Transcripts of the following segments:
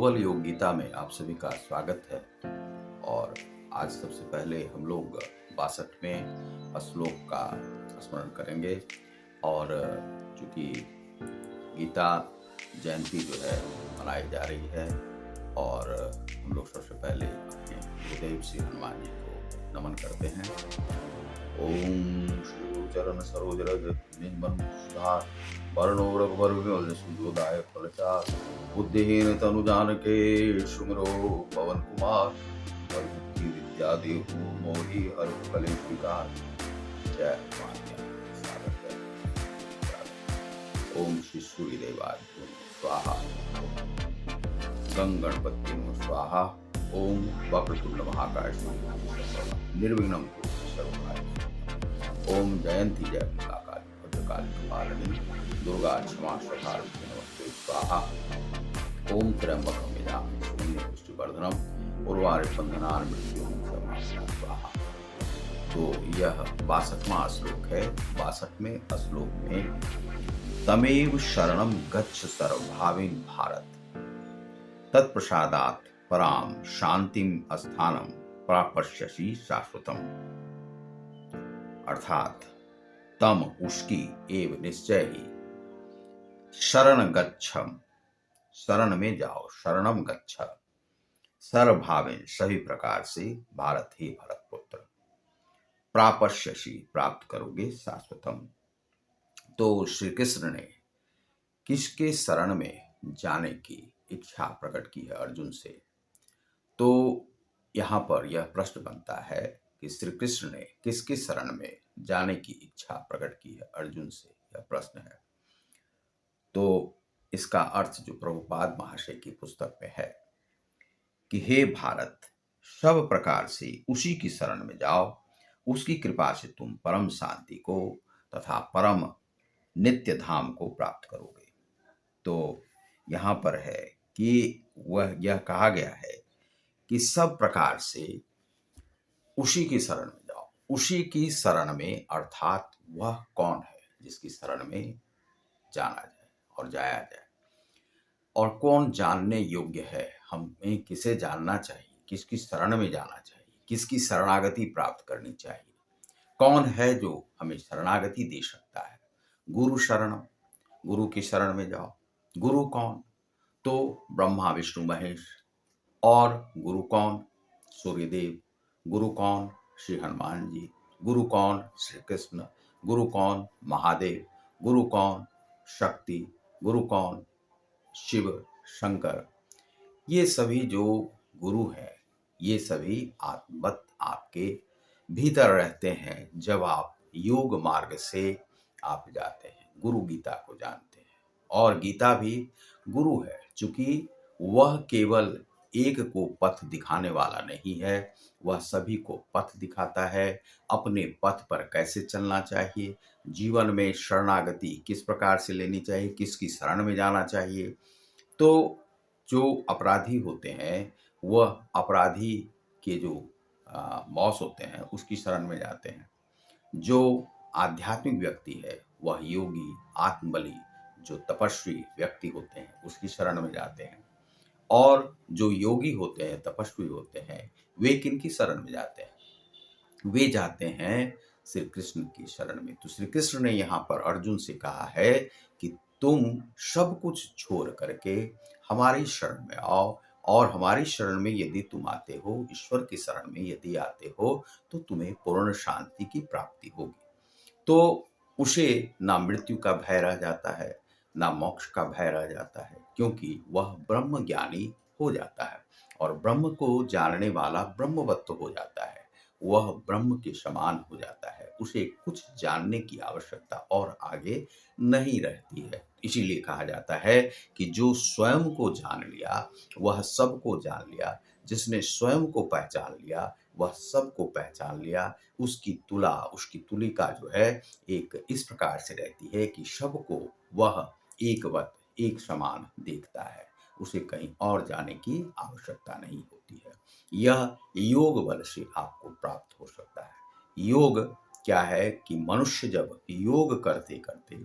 Global योग गीता में आप सभी का स्वागत है। और आज सबसे पहले हम लोग 62वें श्लोक का स्मरण करेंगे। और चूंकि गीता जयंती जो है मनाई जा रही है, और हम लोग सबसे पहले अपने गुरुदेव श्री हनुमान जी को नमन करते हैं। ओम श्री गुरुचरण सरोज रज निजमन सुधार वर्णो रघुवर विमल सुजोदाय फलचार बुद्धिहीन तनु जानके सुमिरो पवन कुमार और बुद्धि विद्या देहु मोहि हर कलेश विकार। जय हनुमान ज्ञान सागर जय। ओम श्री सूर्यदेवाय स्वाहा, गंग गणपति स्वाहा। ओम वक्रतुंड महाकाय निर्विघ्नं कुरु सर्वकार्येषु। ओम जयंती जय काली भद्रकाली कपालिनी दुर्गा क्षमा स्वधा नमस्ते स्वाहा। ओम त्र्यंबकं यजामहे सुगंधिं पुष्टिवर्धनम् उर्वारुकं बन्धनान् मृत्युंजयं स्वाहा। तो यह 62वां श्लोक है। 62वें श्लोक में तमेव शरणं गच्छ सर्वभावेन भारत तत्प्रसादात् पराम शांतिम स्थानम प्रापश्यसि शाश्वतम। अर्थात तम उसकी एव निश्चय ही शरण गच्छम, शरण में जाओ, शरणम गच्छ, सर्वभावेन सभी प्रकार से, भारत ही भरत पुत्र, प्रापश्यसि प्राप्त करोगे शाश्वतम। तो श्री कृष्ण ने किसके शरण में जाने की इच्छा प्रकट की है अर्जुन से? तो यहाँ पर यह प्रश्न बनता है कि श्री कृष्ण ने किसके शरण में जाने की इच्छा प्रकट की है अर्जुन से, यह प्रश्न है। तो इसका अर्थ जो प्रभुपाद महाशय की पुस्तक में है कि हे भारत, सब प्रकार से उसी की शरण में जाओ, उसकी कृपा से तुम परम शांति को तथा परम नित्य धाम को प्राप्त करोगे। तो यहाँ पर है कि वह यह कहा गया है कि सब प्रकार से उसी की शरण में जाओ। उसी की शरण में अर्थात वह कौन है जिसकी शरण में जाना जाए और जाया जाए, और कौन जानने योग्य है, हमें किसे जानना चाहिए, किसकी शरण में जाना चाहिए, किसकी शरणागति प्राप्त करनी चाहिए, कौन है जो हमें शरणागति दे सकता है। गुरु शरणम, गुरु की शरण में जाओ। गुरु कौन? तो ब्रह्मा विष्णु महेश। और गुरु कौन? सूर्यदेव। गुरु कौन? श्री हनुमान जी। गुरु कौन? श्री कृष्ण। गुरु कौन? महादेव। गुरु कौन? शक्ति। गुरु कौन? शिव शंकर। ये सभी जो गुरु हैं, ये सभी आत्मवत आपके भीतर रहते हैं जब आप योग मार्ग से आप जाते हैं, गुरु गीता को जानते हैं। और गीता भी गुरु है, चूंकि वह केवल एक को पथ दिखाने वाला नहीं है, वह सभी को पथ दिखाता है। अपने पथ पर कैसे चलना चाहिए, जीवन में शरणागति किस प्रकार से लेनी चाहिए, किसकी शरण में जाना चाहिए। तो जो अपराधी होते हैं, वह अपराधी के जो बॉस होते हैं उसकी शरण में जाते हैं। जो आध्यात्मिक व्यक्ति है, वह योगी, आत्मबली, जो तपस्वी व्यक्ति होते हैं उसकी शरण में जाते हैं। और जो योगी होते हैं, तपस्वी होते हैं, वे किनकी शरण में जाते हैं? वे जाते हैं श्री कृष्ण की शरण में। तो श्री कृष्ण ने यहाँ पर अर्जुन से कहा है कि तुम सब कुछ छोड़ करके हमारी शरण में आओ, और हमारी शरण में यदि तुम आते हो, ईश्वर की शरण में यदि आते हो, तो तुम्हें पूर्ण शांति की प्राप्ति होगी। तो उसे ना मृत्यु का भय रह जाता है, ना मोक्ष का भय रह जाता है, क्योंकि वह ब्रह्म ज्ञानी हो जाता है। और ब्रह्म को जानने वाला ब्रह्मवत्व हो जाता है, वह ब्रह्म के समान हो जाता है। उसे कुछ जानने की आवश्यकता और आगे नहीं रहती है। इसीलिए कहा जाता है कि जो स्वयं को जान लिया वह सबको जान लिया। जिसने स्वयं को पहचान लिया वह सबको पहचान लिया। उसकी तुला, उसकी तुलिका जो है एक इस प्रकार से रहती है कि सबको वह एकवत, एक समान देखता है। उसे कहीं और जाने की आवश्यकता नहीं होती है। यह योग बल से आपको प्राप्त हो सकता है। योग क्या है कि मनुष्य जब योग करते करते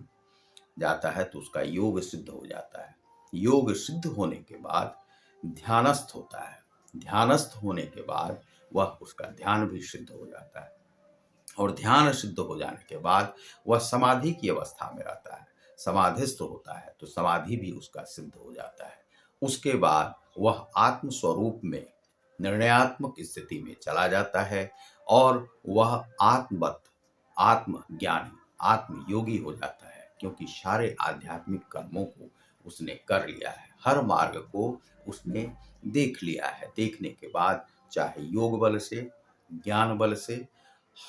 जाता है तो उसका योग सिद्ध हो जाता है। योग सिद्ध होने के बाद ध्यानस्थ होता है। ध्यानस्थ होने के बाद वह उसका ध्यान भी सिद्ध हो जाता है और ध्यान सिद्ध हो जाने के बाद वह समाधि की अवस्था में रहता है। समाधिस्थ होता है तो समाधि भी उसका सिद्ध हो जाता है। उसके बाद वह आत्म स्वरूप में निर्णयात्मक स्थिति में चला जाता है और वह आत्मवत, आत्मज्ञानी, आत्मयोगी हो जाता है, क्योंकि सारे आध्यात्मिक कर्मों को उसने कर लिया है। हर मार्ग को उसने देख लिया है। देखने के बाद चाहे योग बल से, ज्ञान बल से,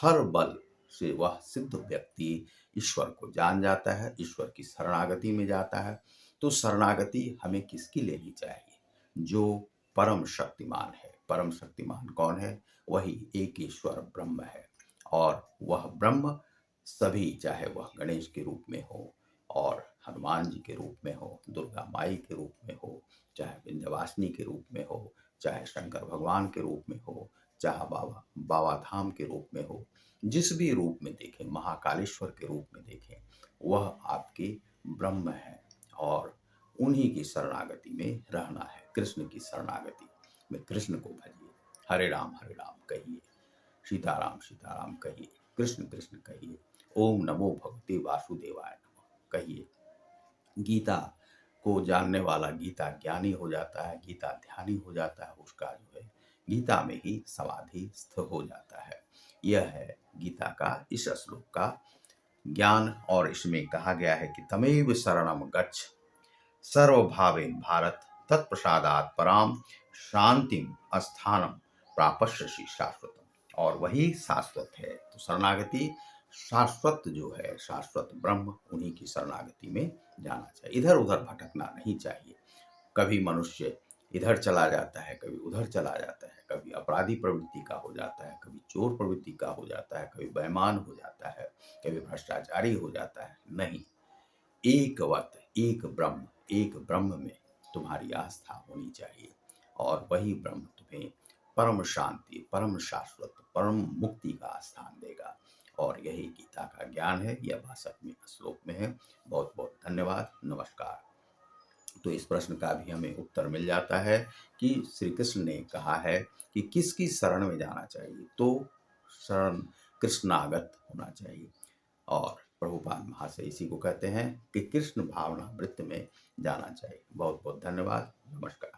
हर बल से वह सिद्ध व्यक्ति ईश्वर को जान जाता है, ईश्वर की शरणागति में जाता है। तो शरणागति हमें किसकी लेनी चाहिए? जो परम शक्तिमान है। परम शक्तिमान कौन है? वही एक ईश्वर ब्रह्म है। और वह ब्रह्म सभी, चाहे वह गणेश के रूप में हो और हनुमान जी के रूप में हो, दुर्गा माई के रूप में हो, चाहे विंध्यवासिनी के रूप में हो, चाहे शंकर भगवान के रूप में हो, चाहे बाबा धाम के रूप में हो, जिस भी रूप में देखें, महाकालेश्वर के रूप में देखें, वह आपके ब्रह्म है और उन्हीं की शरणागति में रहना है। कृष्ण की शरणागति में कृष्ण को भजिए। हरे राम कहिए, सीताराम कहिए, कृष्ण कृष्ण कहिए, ओम नमो भगवते वासुदेवाय नमः कहिए। गीता को जानने वाला गीता ज्ञानी हो जाता है, गीता ध्यानी हो जाता है, उसका जो है गीता में ही समाधिस्थ हो जाता है। यह है गीता का इस श्लोक का ज्ञान। और इसमें कहा गया है कि तमेव शरणम गच्छ सर्वभावेन भारत तत्प्रसादात् पराम शांतिम स्थानम प्रापश्यसि शाश्वतम। और वही शाश्वत है। तो शरणागति शाश्वत जो है, शाश्वत ब्रह्म, उन्हीं की शरणागति में जाना चाहिए। इधर उधर भटकना नहीं चाहिए। कभी मनुष्य इधर चला जाता है, कभी उधर चला जाता है, कभी अपराधी प्रवृत्ति का हो जाता है, कभी चोर प्रवृत्ति का हो जाता है, कभी बेईमान हो जाता है, कभी भ्रष्टाचारी हो जाता है। नहीं, एकवत, एक ब्रह्म में तुम्हारी आस्था होनी चाहिए और वही ब्रह्म तुम्हें परम शांति, परम शाश्वत, परम मुक्ति का स्थान देगा। और यही गीता का ज्ञान है। यह 62वें श्लोक में है। बहुत बहुत धन्यवाद। नमस्कार। तो इस प्रश्न का भी हमें उत्तर मिल जाता है कि श्री कृष्ण ने कहा है कि किसकी शरण में जाना चाहिए। तो शरण कृष्णागत होना चाहिए। और प्रभुपाद महाशय इसी को कहते हैं कि कृष्ण भावना वृत्त में जाना चाहिए। बहुत बहुत धन्यवाद। नमस्कार।